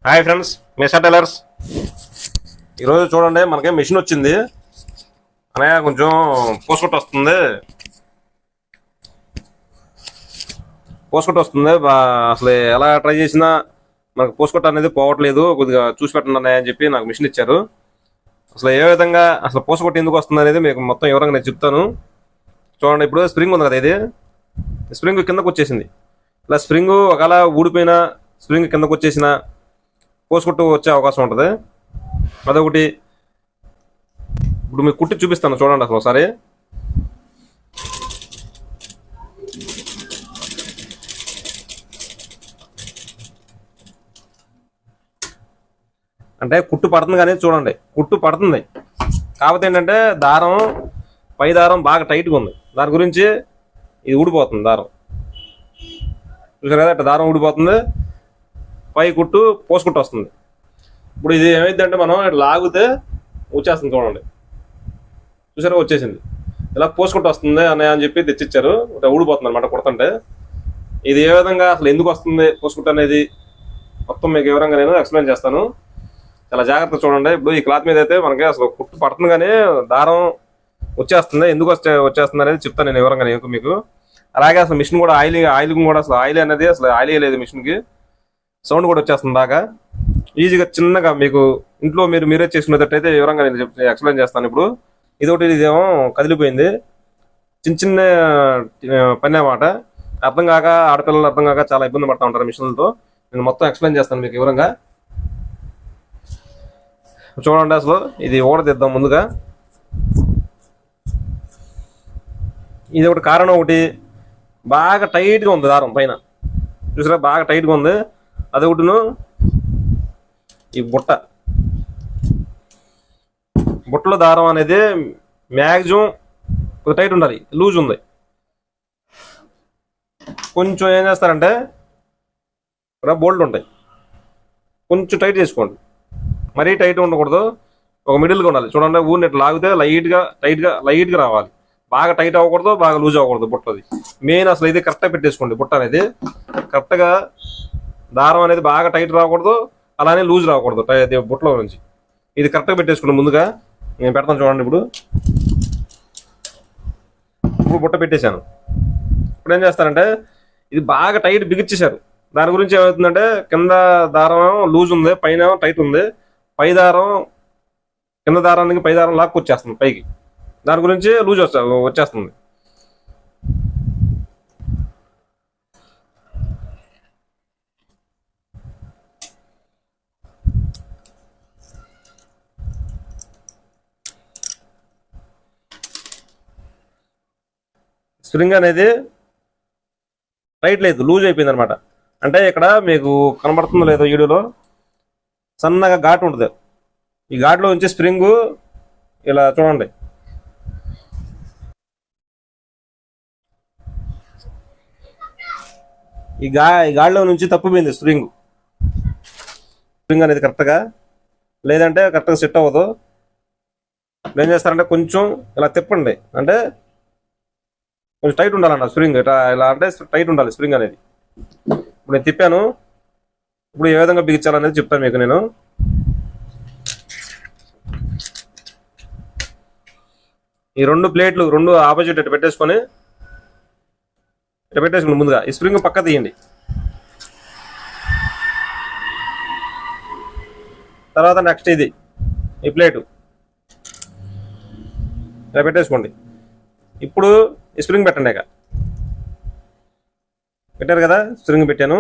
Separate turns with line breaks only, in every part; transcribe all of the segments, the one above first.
Hi friends, మెషా tailors. ఈరోజు చూడండి, మనకి మిషన్ వచ్చింది అనే కొంచెం పోసుకొట్టు వస్తుంది. అసలు ఎలా ట్రై చేసినా మనకు పోసుకొట్టు అనేది పోవట్లేదు. కొద్దిగా చూసి పెట్టండి అని చెప్పి నాకు మిషన్ ఇచ్చారు. అసలు ఏ విధంగా అసలు పోసుకొట్టు ఎందుకు వస్తుంది అనేది మీకు మొత్తం వివరంగా నేను చెప్తాను. చూడండి, ఇప్పుడు స్ప్రింగ్ ఉంది కదా, ఇది స్ప్రింగ్ కిందకు వచ్చేసింది. ఇలా స్ప్రింగ్ ఒకవేళ ఊడిపోయినా స్ప్రింగ్ కిందకు వచ్చేసిన పోసుకొట్టు వచ్చే అవకాశం ఉంటుంది. అదొకటి. ఇప్పుడు మీకు కుట్టి చూపిస్తాను, చూడండి అసలు ఒకసారి. అంటే కుట్టు పడుతుంది, కానీ చూడండి కుట్టు పడుతుంది. కాకపోతే ఏంటంటే పై దారం బాగా టైట్గా ఉంది. దాని గురించి ఇది ఊడిపోతుంది దారం. చూసారు కదా, ఇట్లా దారం ఊడిపోతుంది, పై కుట్టు పోసుకుట్టు వస్తుంది. ఇప్పుడు ఇది ఏమైందంటే మనం ఇట్లా లాగితే వచ్చేస్తుంది. చూడండి, చూసారా వచ్చేసింది. ఇలా పోసుకుట్టు వస్తుంది అని చెప్పి తెచ్చిచ్చారు. ఇట్లా ఊడిపోతుంది అనమాట కుడుతుంటే. ఇది ఏ విధంగా అసలు ఎందుకు వస్తుంది పోసుకుట్టు అనేది మొత్తం మీకు వివరంగా నేను ఎక్స్ప్లెయిన్ చేస్తాను. చాలా జాగ్రత్తగా చూడండి. ఇప్పుడు ఈ క్లాత్ మీద అయితే మనకి అసలు కుట్టు పడుతుంది, కానీ దారం వచ్చేస్తుంది. ఎందుకు వచ్చేస్తుంది అనేది చెప్తాను నేను వివరంగా మీకు. అలాగే అసలు మిషన్ కూడా ఆయిల్ కూడా అసలు ఆయిల్ లేదు మిషన్కి. సౌండ్ కూడా వచ్చేస్తుంది బాగా. ఈజీగా చిన్నగా మీకు ఇంట్లో మీరే చేసుకునేటట్టయితే వివరంగా నేను ఎక్స్ప్లెయిన్ చేస్తాను. ఇప్పుడు ఇదేమో కదిలిపోయింది. చిన్న పని అన్నమాట. ఆడపిల్లలు అర్థం కాక చాలా ఇబ్బంది పడుతూ ఉంటారు మిషన్లతో. నేను మొత్తం ఎక్స్ప్లెయిన్ చేస్తాను మీకు వివరంగా. చూడండి, అసలు ఇది ఊడదిద్దాం ముందుగా. ఇది ఒకటి కారణం. ఒకటి బాగా టైట్గా ఉంది దారం పైన. చూసారా, బాగా టైట్గా ఉంది. అదొకటిను ఈ బుట్టలో దారం అనేది మ్యాక్సిమం కొద్దిగా టైట్ ఉండాలి. లూజ్ ఉంది. కొంచెం ఏం చేస్తారంటే ఇక్కడ బోల్ట్ ఉంటాయి, కొంచెం టైట్ చేసుకోండి. మరీ టైట్ ఉండకూడదు, ఒక మిడిల్గా ఉండాలి. చూడండి, ఊరిని ఇట్లా లాగితే లైట్గా రావాలి. బాగా టైట్ అవ్వకూడదు, బాగా లూజ్ అవ్వకూడదు బుట్టది. మెయిన్ అసలు ఇది కరెక్ట్గా పెట్టేసుకోండి. బుట్ట అనేది కరెక్ట్గా, దారం అనేది బాగా టైట్ రాకూడదు, అలానే లూజ్ రాకూడదు బుట్టలో నుంచి. ఇది కరెక్ట్గా పెట్టేసుకోండి ముందుగా. నేను పెడతాను చూడండి. ఇప్పుడు బుట్ట పెట్టేశాను. ఇప్పుడు ఏం చేస్తారంటే ఇది బాగా టైట్ బిగించేశారు. దాని గురించి ఏమవుతుందంటే కింద దారం లూజ్ ఉంది, పైన టైట్ ఉంది. కింద దారానికి పై దారం లాక్కు వచ్చేస్తుంది పైకి. దాని గురించి లూజ్ వచ్చేస్తుంది. స్ప్రింగ్ అనేది టైట్ లేదు, లూజ్ అయిపోయింది అనమాట. అంటే ఇక్కడ మీకు కనబడుతుందో లేదో వీడియోలో సన్నగా ఘాటు ఉంటుంది. ఈ ఘాట్లో నుంచి స్ప్రింగ్ ఇలా చూడండి, ఈ గాడిలో నుంచి తప్పిపోయింది స్ప్రింగ్ అనేది కరెక్ట్గా. లేదంటే కరెక్ట్గా సెట్ అవ్వదు. ఏం చేస్తారంటే కొంచెం ఇలా తిప్పండి. అంటే కొంచెం టైట్ ఉండాలన్న స్ప్రింగ్. ఇలా అంటే టైట్ ఉండాలి స్ప్రింగ్ అనేది. ఇప్పుడు నేను తిప్పాను. ఇప్పుడు ఏ విధంగా బిగించాలనేది చెప్తాను మీకు నేను. ఈ రెండు ఆపోజిట్ ఇట్లా పెట్టేసుకొని ముందుగా ఈ స్ప్రింగ్ పక్క తీయండి. తర్వాత నెక్స్ట్ ఈ ప్లేటు ఇలా పెట్టేసుకోండి. ఇప్పుడు ఈ స్ప్రింగ్ పెట్టండి. పెట్టారు కదా, స్ప్రింగ్ పెట్టాను.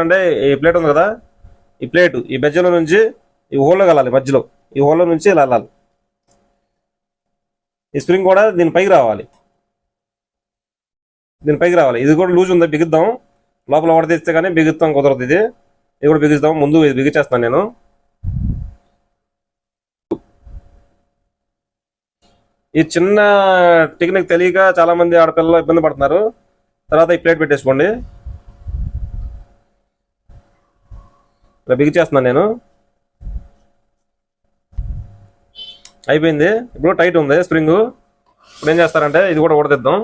అంటే ఈ ప్లేట్ ఉంది కదా, ఈ బెజ్జలో నుంచి ఈ హోల్లో వెళ్ళాలి. మధ్యలో ఈ హోల్లో నుంచి ఇలా వెళ్ళాలి. ఈ స్ప్రింగ్ కూడా దీనిపైకి రావాలి. ఇది కూడా లూజ్ ఉంది, బిగిద్దాం. లోపల ఒకటి తెస్తే కానీ బిగిస్తాం కుదరదు. ఇది కూడా బిగిస్తాం. ముందు ఇది బిగించేస్తాను నేను. ఈ చిన్న టెక్నిక్ తెలియక చాలా మంది ఆడపిల్లలు ఇబ్బంది పడుతున్నారు. తర్వాత ఈ ప్లేట్ పెట్టేసుకోండి. ఇలా బిగించేస్తున్నాను నేను. అయిపోయింది. ఇప్పుడు టైట్ ఉంది స్ప్రింగ్. ఇప్పుడు ఏం చేస్తారంటే ఇది కూడా ఊడదిద్దాం.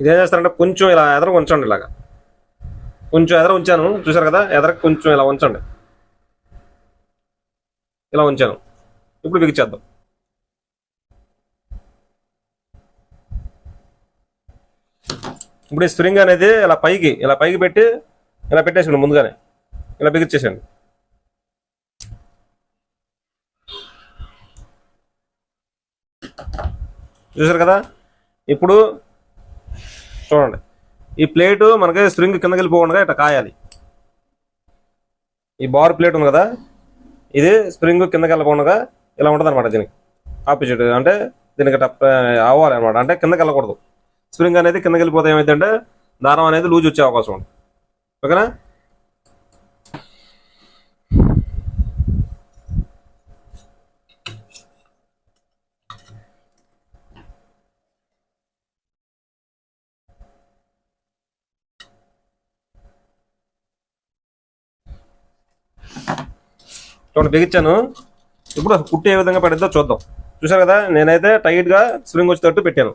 ఇదేం చేస్తారంటే కొంచెం ఇలా ఎదర ఉంచండి, ఇలాగా కొంచెం ఎదర ఉంచాను చూసారు కదా, ఎదరకు కొంచెం ఇలా ఉంచండి, ఇలా ఉంచాను. ఇప్పుడు బిగించేద్దాం. ఇప్పుడు ఈ స్ప్రింగ్ అనేది ఇలా పైకి పెట్టి ఇలా పెట్టేసండి, ముందుగానే ఇలా బిగించేసండి. చూసారు కదా. ఇప్పుడు చూడండి, ఈ ప్లేటు మనకి స్ప్రింగ్ కిందకి వెళ్ళిపోకుండా ఇట్లా కాయాలి. ఈ బార్ ప్లేట్ ఉంది కదా, ఇది స్ప్రింగ్ కిందకి వెళ్ళకుండా ఇలా ఉంటుంది అనమాట. దీనికి ఆపోజిట్ అంటే దీనికి అవ్వాలి అనమాట, అంటే కిందకి వెళ్ళకూడదు. స్ప్రింగ్ అనేది కిందకి వెళ్ళిపోతే ఏమైందంటే దారం అనేది లూజ్ వచ్చే అవకాశం ఉంది. ఓకేనా. చూడండి బిగించాను. ఇప్పుడు కుట్టి ఏ విధంగా పడిద్దో చూద్దాం. చూసారు కదా, నేనైతే టైట్గా స్ప్రింగ్ వచ్చేటట్టు పెట్టాను.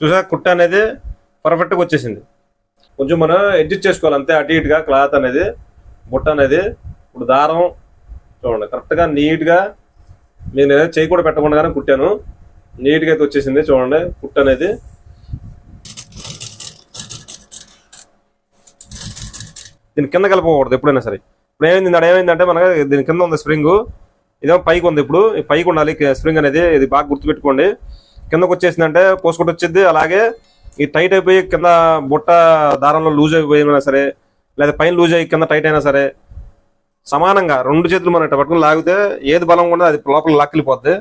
చూసా కుట్ట అనేది పర్ఫెక్ట్గా వచ్చేసింది. కొంచెం మనం అడ్జస్ట్ చేసుకోవాలి అంతే, అటు ఇటుగా క్లాత్ అనేది, బుట్ట అనేది. ఇప్పుడు దారం చూడండి కరెక్ట్గా నీట్గా, నేను చేయి కూడా పెట్టకుండానే కుట్టాను, నీట్గా అయితే వచ్చేసింది. చూడండి కుట్ట అనేది. దీని కింద కలపకూడదు ఎప్పుడైనా సరే. ఇప్పుడు ఏమైందంటే మనకి దీని కింద ఉంది స్ప్రింగ్, ఇదేమో పైకి ఉంది. ఇప్పుడు పైకి ఉండాలి స్ప్రింగ్ అనేది, ఇది బాగా గుర్తుపెట్టుకోండి. కిందకు వచ్చేసిందంటే పోసుకుంటూ వచ్చింది. అలాగే ఈ టైట్ అయిపోయి కింద బుట్ట దారంలో లూజ్ అయిపోయినా సరే, లేదా పైన లూజ్ అయ్యి కింద టైట్ అయినా సరే, సమానంగా రెండు చేతులు మనం ఇట్లా పట్టుకుని లాగితే ఏది బలం ఉంటే అది లోపల లాక్కెళ్ళిపోద్ది.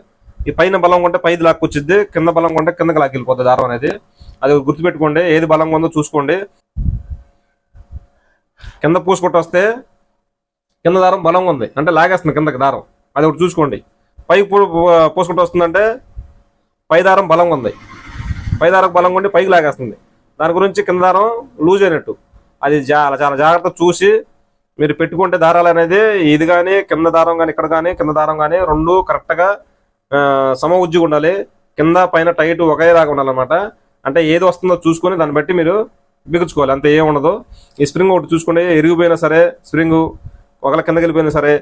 ఈ పైన బలం ఉంటే పైది లాక్కొచ్చిద్ది, కింద బలం ఉంటే కిందకి లాక్కెళ్ళిపోద్ది దారం అనేది. అది గుర్తుపెట్టుకోండి, ఏది బలంగా ఉందో చూసుకోండి. కింద పూసుకుంటూ వస్తే కింద దారం బలంగా ఉంది అంటే లాగేస్తుంది కిందకి దారం, అది ఒకటి చూసుకోండి. పైకి పూసుకుంటూ వస్తుందంటే పై దారం బలంగా ఉంది, పై దారం బలంగా ఉండి పైకి లాగేస్తుంది. దాని గురించి కింద దారం లూజ్ అయినట్టు. అది చాలా చాలా జాగ్రత్త చూసి మీరు పెట్టుకుంటే దారాలు అనేది, ఇది కానీ కింద దారం కానీ ఇక్కడ కానీ కింద దారం కానీ రెండు కరెక్ట్గా సమ ఉజ్జిగా ఉండాలి. కింద పైన టైట్ ఒకేలాగా ఉండాలన్నమాట. అంటే ఏది వస్తుందో చూసుకొని దాన్ని బట్టి మీరు బిగించుకోవాలి, అంతే ఏం ఉండదు. ఈ స్ప్రింగ్ ఒకటి చూసుకోండి, ఎరిగిపోయినా సరే స్ప్రింగ్ ఒకవేళ కిందకి వెళ్ళిపోయినా సరే,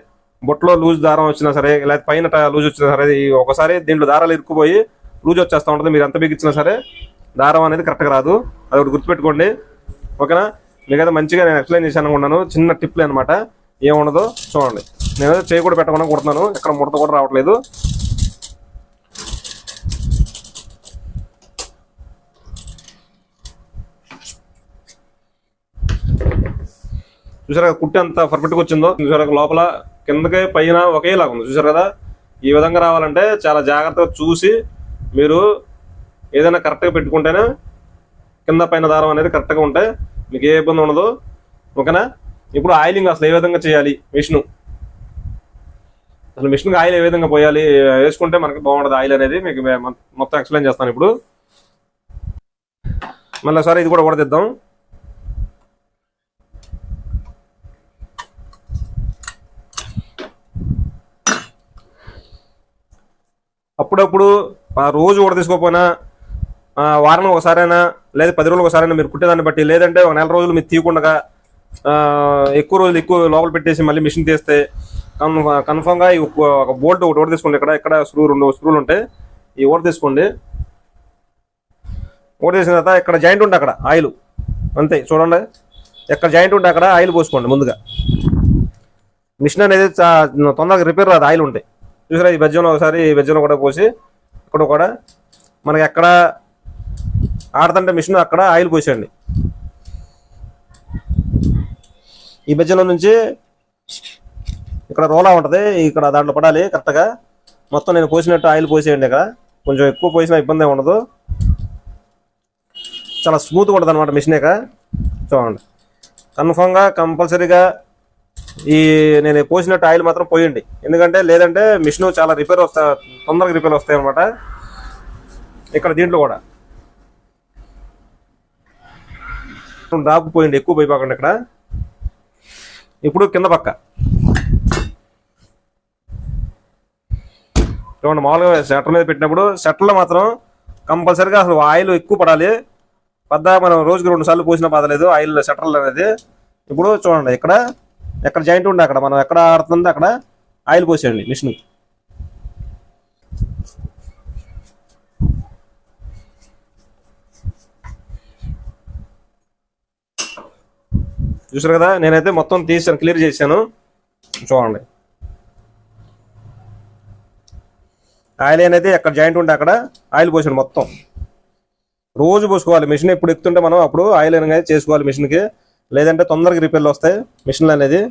బొట్లో లూజ్ దారం వచ్చినా సరే, లేకపోతే పైన లూజ్ వచ్చినా సరే, ఒకసారి దీంట్లో దారాలు ఇరుక్కుపోయి లూజ్ వచ్చేస్తూ ఉంటుంది. మీరు ఎంత బిగించినా సరే దారం అనేది కరెక్ట్గా రాదు, అది ఒకటి గుర్తుపెట్టుకోండి. ఓకేనా. మీకైతే మంచిగా నేను ఎక్స్ప్లెయిన్ చేశాను అనుకున్నాను, చిన్న టిప్లే అనమాట, ఏముండదు. చూడండి నేను చేయి కూడా పెట్టకుండా కుడుతున్నాను, ఇక్కడ ముడత కూడా రావట్లేదు. చూసారా కుట్టి అంత పర్ఫెక్ట్గా వచ్చిందో. చూసారా లోపల కిందకి పైన ఒకేలాగా ఉంది. చూసారు కదా, ఈ విధంగా రావాలంటే చాలా జాగ్రత్తగా చూసి మీరు ఏదైనా కరెక్ట్గా పెట్టుకుంటేనే కింద పైన దారం అనేది కరెక్ట్గా ఉంటే మీకు ఏ ఇబ్బంది ఉండదు. ఓకేనా. ఇప్పుడు ఆయిలింగ్ అసలు ఏ విధంగా చేయాలి, అసలు మిషన్కి ఆయిల్ ఏ విధంగా పోయాలి, వేసుకుంటే మనకి బాగుంటుంది ఆయిల్ అనేది మీకు మొత్తం ఎక్స్ప్లెయిన్ చేస్తాను ఇప్పుడు. మళ్ళీ సరే ఇది కూడా ఉడదిద్దాం. అప్పుడప్పుడు రోజు కూడా తీసుకోకపోయినా వారం ఒకసారైనా లేదా 10 రోజులు ఒకసారైనా మీరు కుట్టేదాన్ని బట్టి, లేదంటే ఒక నెల రోజులు మీరు తీయకుండా ఎక్కువ రోజులు ఎక్కువ లోపల పెట్టేసి మళ్ళీ మిషన్ తీస్తే కన్ఫామ్గా ఒక బోల్ట్ ఒకటి తీసుకోండి. ఇక్కడ రెండు స్క్రూలు ఉంటాయి, ఈ ఓడ తీసుకోండి. ఓడ తీసిన తర్వాత ఇక్కడ జాయింట్ ఉంటే అక్కడ ఆయిల్ అంతే. చూడండి ఎక్కడ జాయింట్ ఉంటే అక్కడ ఆయిల్ పోసుకోండి ముందుగా. మిషన్ అనేది తొందరగా రిపేర్ రాదు, ఆయిల్ ఉంటాయి. చూసారా ఈ బెజ్జంలో ఒకసారి ఈ బెజ్జంలో కూడా పోసి ఇక్కడ కూడా మనకి ఎక్కడ ఆడుతుంటే మిషన్ అక్కడ ఆయిల్ పోసేయండి. ఈ బెజ్జంలో నుంచి ఇక్కడ రోలా ఉంటుంది, ఇక్కడ దాంట్లో పడాలి కరెక్ట్గా. మొత్తం నేను పోసినట్టు ఆయిల్ పోసేయండి. ఇక్కడ కొంచెం ఎక్కువ పోసినా ఇబ్బంది ఉండదు, చాలా స్మూత్గా ఉంటుంది అనమాట మిషన్. చూడండి కన్ఫామ్గా కంపల్సరీగా ఈ నేను పోసినట్టు ఆయిల్ మాత్రం పోయండి, ఎందుకంటే లేదంటే మిషన్ చాలా తొందరగా రిపేర్ వస్తాయి అనమాట. ఇక్కడ దీంట్లో కూడా డ్రాప్ పోయింది, ఎక్కువ పోయిపోకండి ఇక్కడ. ఇప్పుడు కింద పక్క చూడండి, మామూలుగా షట్టర్ మీద పెట్టినప్పుడు షట్టర్లో మాత్రం కంపల్సరీగా అసలు ఆయిల్ ఎక్కువ పడాలి. మనం రోజుకి 2 సార్లు పోసినా పదలేదు ఆయిల్ షట్టర్లు అనేది. ఇప్పుడు చూడండి, ఎక్కడ జాయింట్ ఉండే అక్కడ మనం ఎక్కడ ఆడుతుందో అక్కడ ఆయిల్ పోసేయండి మిషన్. చూసారు కదా, నేనైతే మొత్తం తీసాను, క్లియర్ చేశాను. చూడండి, ఆయిల్ అనేది ఎక్కడ జాయింట్ ఉంటే అక్కడ ఆయిల్ పోసాను మొత్తం. రోజు పోసుకోవాలి. మిషన్ ఎప్పుడు ఎక్కుతుంటే మనం అప్పుడు ఆయిల్ అనేది చేసుకోవాలి మిషన్కి, లేదంటే తొందరగా రిపేర్లు వస్తాయి మిషన్లు అనేది.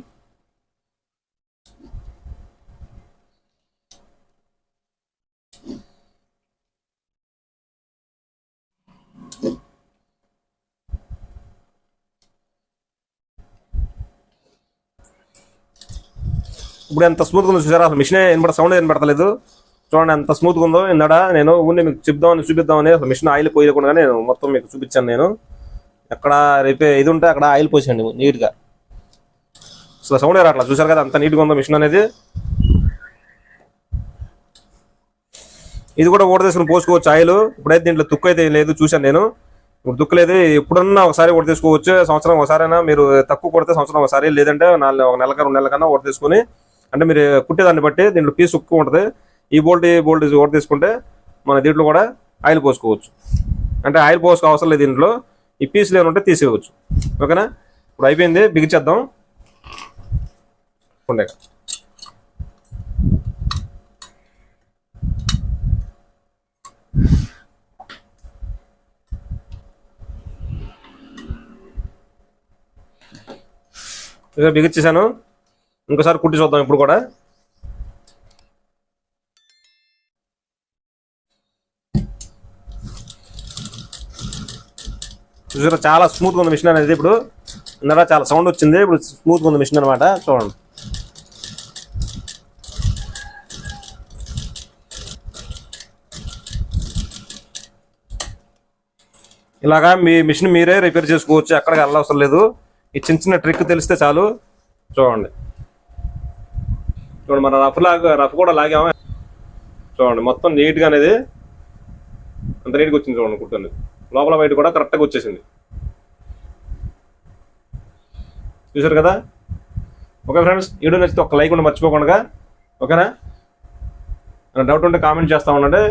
ఇప్పుడు ఎంత స్మూత్గా ఉందో చూసారా, అసలు మిషన్ సౌండ్ వినపడతలేదు. చూడండి ఎంత స్మూత్గా ఉందో. ఇందాడ నేను ఊరిని మీకు చూపిద్దామని అసలు మిషన్ ఆయిల్ పోయకుండా నేను మొత్తం మీకు చూపించాను. నేను ఎక్కడ ఇది ఉంటే అక్కడ ఆయిల్ పోసేయండి నీట్గా. అసలు సౌండ్ రావట్లా, చూసారు కదా అంత నీట్గా ఉందో మిషన్ అనేది. ఇది కూడా ఓడ తీసుకుని పోసుకోవచ్చు ఆయిల్. ఇప్పుడైతే దీంట్లో తుక్కు అయితే లేదు, చూశాను నేను. ఇప్పుడు తుక్కు లేదు, ఎప్పుడన్నా ఒకసారి ఓడ తీసుకోవచ్చు. సంవత్సరం ఒకసారినా మీరు తక్కువ కొడితే సంవత్సరం ఒకసారి, లేదంటే 1 నెల 2 నెలల కన్నా ఓడ తీసుకుని, అంటే మీరు కుట్టేదాన్ని బట్టి దీంట్లో పీస్ ఎక్కువ ఉంటుంది. ఈ బోల్ట్ ఓడ తీసుకుంటే మన దీంట్లో కూడా ఆయిల్ పోసుకోవచ్చు. అంటే ఆయిల్ పోసుకో అవసరం లేదు దీంట్లో, ఈ పీసులు ఏమంటే తీసేయవచ్చు. ఓకేనా, ఇప్పుడు అయిపోయింది, బిగించేద్దాం. బిగించేసాను, ఇంకోసారి కుట్టి చూద్దాం ఇప్పుడు కూడా. చూసారా చాలా స్మూత్గా ఉంది మిషన్ అనేది. ఇప్పుడు ఇందా చాలా సౌండ్ వచ్చింది, ఇప్పుడు స్మూత్గా ఉంది మిషన్ అనమాట. చూడండి, ఇలాగా మీ మిషన్ మీరే రిపేర్ చేసుకోవచ్చు, ఎక్కడికి వెళ్ళవసరం లేదు. ఈ చిన్న ట్రిక్ తెలిస్తే చాలు. చూడండి మన రఫ్ కూడా లాగాము. చూడండి మొత్తం నీట్గా అనేది అంత నీట్గా వచ్చింది. చూడండి కుట్టండి, లోపల బయట కూడా కరెక్ట్గా వచ్చేసింది. చూసారు కదా. ఓకే ఫ్రెండ్స్, వీడియో నచ్చితే ఒక లైక్ ఉండి మర్చిపోకుండా. ఓకేనా, డౌట్ ఉంటే కామెంట్ చేస్తా ఉండండి.